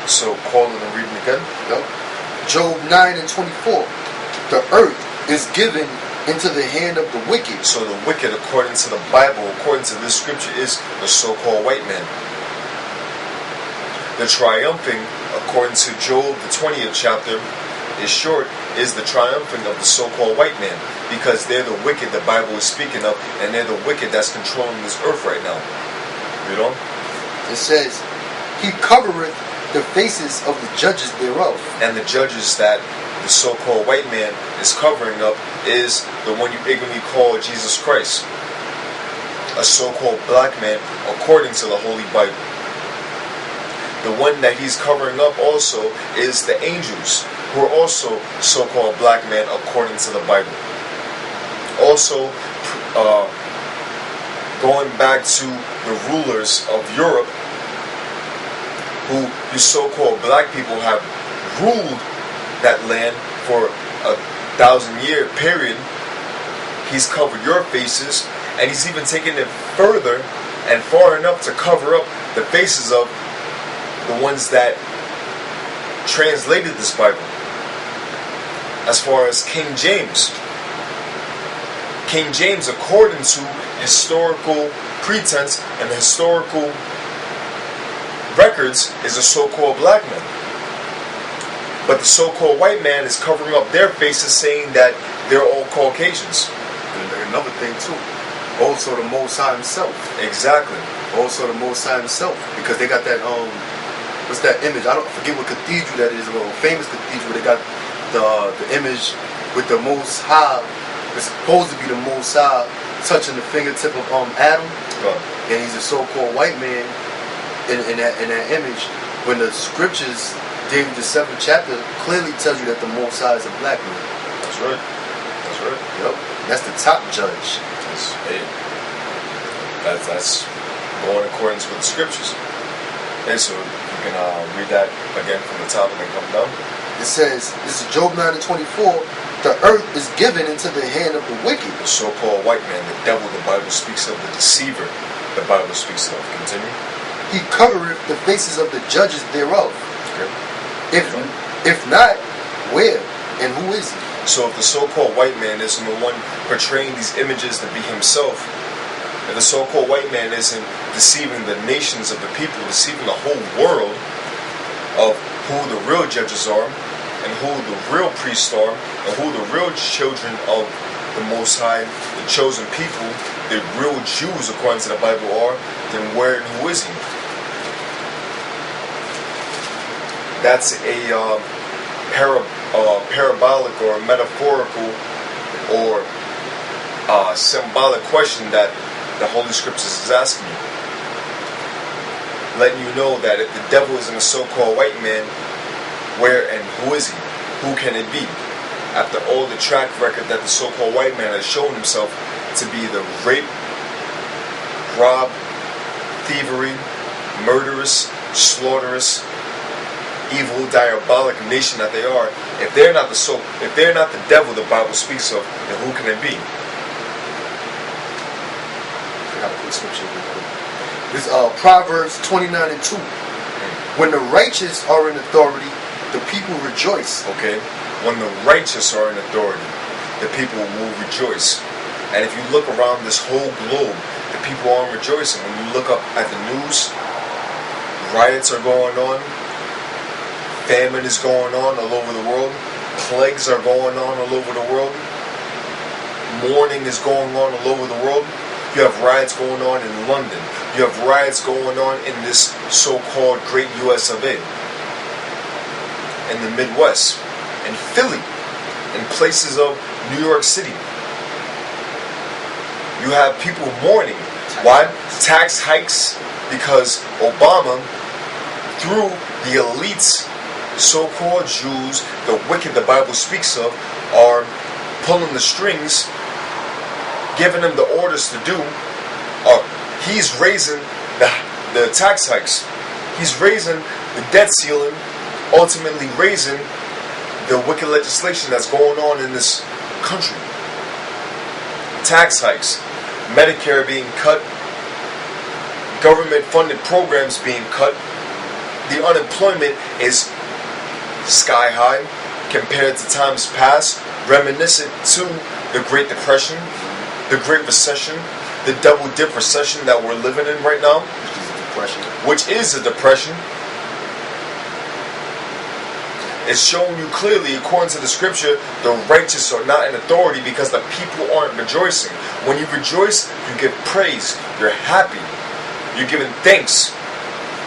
So call it and read it again. Yep. Job 9:24. The earth is given into the hand of the wicked. So the wicked, according to the Bible, according to this scripture, is the so-called white man. The triumphing, according to Job, the 20th chapter, is short, is the triumphing of the so-called white man, because they're the wicked the Bible is speaking of, and they're the wicked that's controlling this earth right now. You know? It says, he covereth the faces of the judges thereof. And the judges that the so-called white man is covering up is the one you ignorantly call Jesus Christ, a so-called black man according to the Holy Bible. The one that he's covering up also is the angels, who are also so-called black men according to the Bible. Also, going back to the rulers of Europe, who the so-called black people have ruled that land for a 1,000-year period. He's covered your faces, and he's even taken it further and far enough to cover up the faces of the ones that translated this Bible. As far as King James, according to historical pretense and historical records, is a so-called black man. But the so-called white man is covering up their faces, saying that they're all Caucasians. And another thing too, also the Most High himself. Exactly. Also the Most High himself, because they got that what's that image? I don't forget what cathedral that is. A famous cathedral. They got the image with the Most High. It's supposed to be the Most High touching the fingertip of Adam, and he's a so-called white man in that image. When the scriptures, David the 7th chapter, clearly tells you that the Most High is a black man. That's right. That's right. Yep. That's the top judge. That's going in accordance with the scriptures. Hey, so you can read that again from the top and then come down. It says, this is Job 9:24. The earth is given into the hand of the wicked. The so-called white man, the devil, the Bible speaks of, the deceiver, the Bible speaks of. Continue. He covereth the faces of the judges thereof. Okay. If not, where and who is he? So if the so-called white man isn't the one portraying these images to be himself, if the so-called white man isn't deceiving the nations of the people, deceiving the whole world of who the real judges are, and who the real priests are, and who the real children of the Most High, the chosen people, the real Jews according to the Bible are, then where and who is he? That's a parabolic or metaphorical or symbolic question that the Holy Scriptures is asking you. Letting you know that if the devil is in a so-called white man, where and who is he? Who can it be? After all the track record that the so-called white man has shown himself to be the rape, rob, thievery, murderous, slaughterous, evil, diabolic nation that they are, if they're not the devil the Bible speaks of, then who can it be? I got a quick scripture real quick. This Proverbs 29:2. When the righteous are in authority, the people rejoice. Okay. When the righteous are in authority, the people will rejoice. And if you look around this whole globe, the people aren't rejoicing. When you look up at the news, riots are going on, famine is going on all over the world, plagues are going on all over the world, mourning is going on all over the world. You have riots going on in London. You have riots going on in this so-called great US of A. In the Midwest, in Philly, in places of New York City. You have people mourning. Why? Tax hikes, because Obama, through the elites, so-called Jews, the wicked the Bible speaks of, are pulling the strings, giving them the orders to do. He's raising the tax hikes. He's raising the debt ceiling, ultimately raising the wicked legislation that's going on in this country. Tax hikes, Medicare being cut, government-funded programs being cut, the unemployment is sky high compared to times past, reminiscent to the Great Depression, the Great Recession, the double dip recession that we're living in right now, which is a depression. It's showing you clearly, according to the scripture, the righteous are not in authority because the people aren't rejoicing. When you rejoice, you give praise. You're happy. You're giving thanks.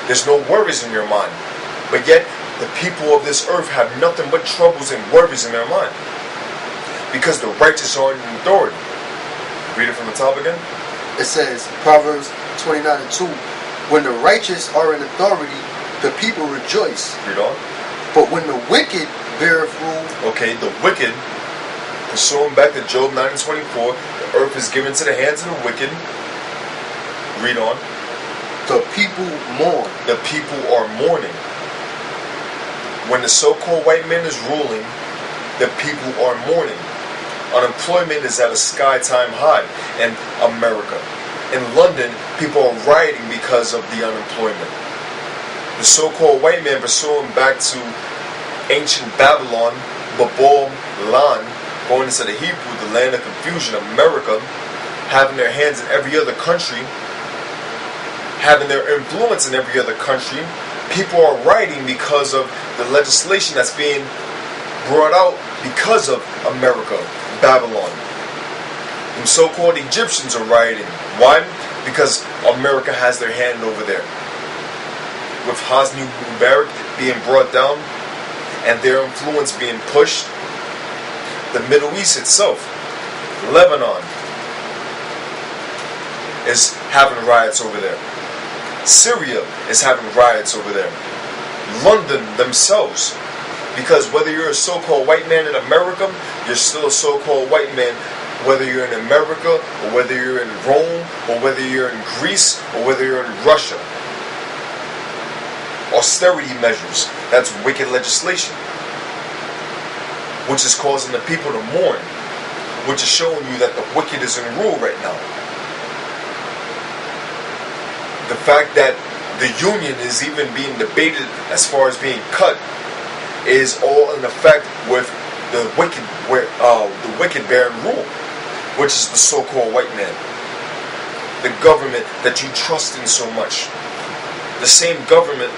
There's no worries in your mind. But yet, the people of this earth have nothing but troubles and worries in their mind. Because the righteous aren't in authority. Read it from the top again. It says, Proverbs 29:2, when the righteous are in authority, the people rejoice. Read on. But when the wicked beareth rule... Okay, the wicked, pursuing back to Job 9:24, the earth is given to the hands of the wicked. Read on. The people mourn. The people are mourning. When the so-called white man is ruling, the people are mourning. Unemployment is at a sky-time high in America. In London, people are rioting because of the unemployment. The so-called white man, pursuing back to ancient Babylon, Babel Lan, going into the Hebrew, the land of confusion, America, having their hands in every other country, having their influence in every other country. People are rioting because of the legislation that's being brought out because of America, Babylon. And so-called Egyptians are rioting. Why? Because America has their hand over there. With Hosni Mubarak being brought down and their influence being pushed, the Middle East itself, Lebanon, is having riots over there. Syria is having riots over there. London themselves, because whether you're a so-called white man in America, you're still a so-called white man whether you're in America or whether you're in Rome or whether you're in Greece or whether you're in Russia. Austerity measures, that's wicked legislation, which is causing the people to mourn, which is showing you that the wicked is in rule right now. The fact that the union is even being debated as far as being cut is all in effect with the wicked bearing rule, which is the so-called white man, the government that you trust in so much, the same government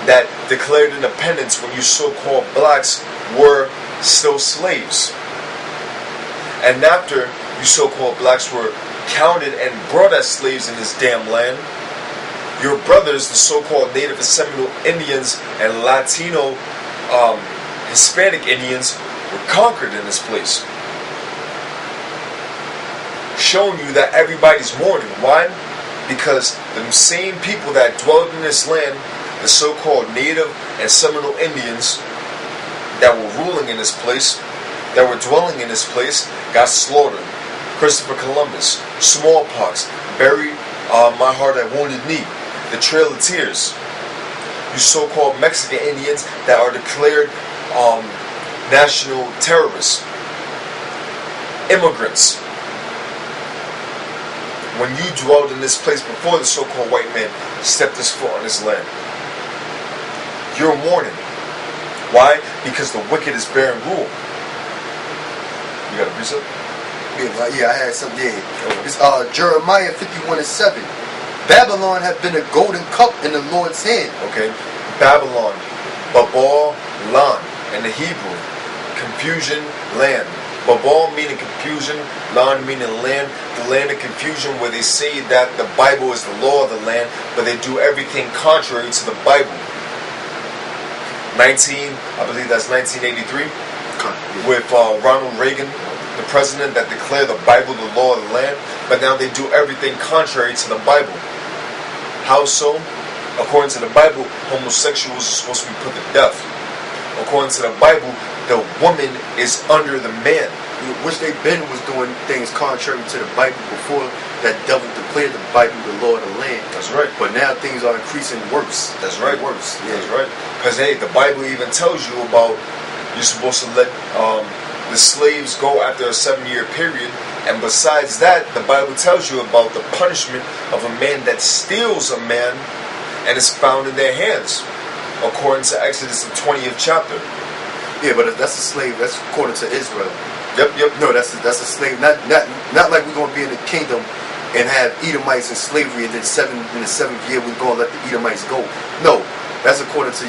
that declared independence when you so-called blacks were still slaves. And after you so-called blacks were counted and brought as slaves in this damn land, your brothers, the so-called Native and Seminole Indians and Latino Hispanic Indians, were conquered in this place. Showing you that everybody's mourning. Why? Because the same people that dwelled in this land, the so-called Native and Seminole Indians that were ruling in this place, that were dwelling in this place, got slaughtered. Christopher Columbus, smallpox, buried my heart at Wounded Knee, the Trail of Tears. You so-called Mexican Indians that are declared national terrorists. Immigrants. When you dwelled in this place before the so-called white man stepped his foot on this land, you're mourning. Why? Because the wicked is bearing rule. You got a precept? Yeah, I had something there. It's Jeremiah 51:7. Babylon have been a golden cup in the Lord's hand. Okay. Babylon, Babel, Lan, in the Hebrew, confusion, land. Babel meaning confusion, Lan meaning land, the land of confusion, where they say that the Bible is the law of the land, but they do everything contrary to the Bible. I believe that's 1983, with Ronald Reagan, the president, that declared the Bible the law of the land, but now they do everything contrary to the Bible. How so? According to the Bible, homosexuals are supposed to be put to death. According to the Bible, the woman is under the man. Which they been was doing things contrary to the Bible before that devil declared the Bible the law of the land. That's right. But now things are increasing worse. That's right. Worse. Yeah. That's right. Because hey, the Bible even tells you about you're supposed to let the slaves go after a 7-year period. And besides that, the Bible tells you about the punishment of a man that steals a man and is found in their hands. according to Exodus the 20th chapter. Yeah, but that's a slave. That's according to Israel. Yep. No, that's a slave. Not like we're gonna be in the kingdom and have Edomites in slavery, and then in the seventh year we're gonna let the Edomites go. No, that's according to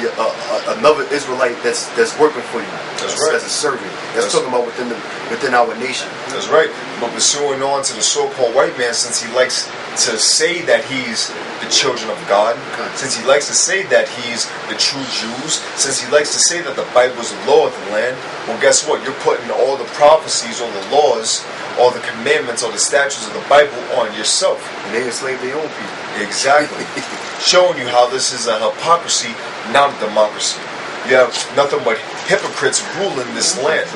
another Israelite that's working for you. That's right. As a servant. That's talking about within our nation. That's right. But pursuing on to the so-called white man, since he likes to say that he's the children of God, since he likes to say that he's the true Jews, since he likes to say that the Bible is the law of the land, well, guess what? You're putting all the prophecies, all the laws, all the commandments, all the statutes of the Bible on yourself. And they enslave their own people. Exactly. Showing you how this is a hypocrisy, not a democracy. You have nothing but hypocrites ruling this land.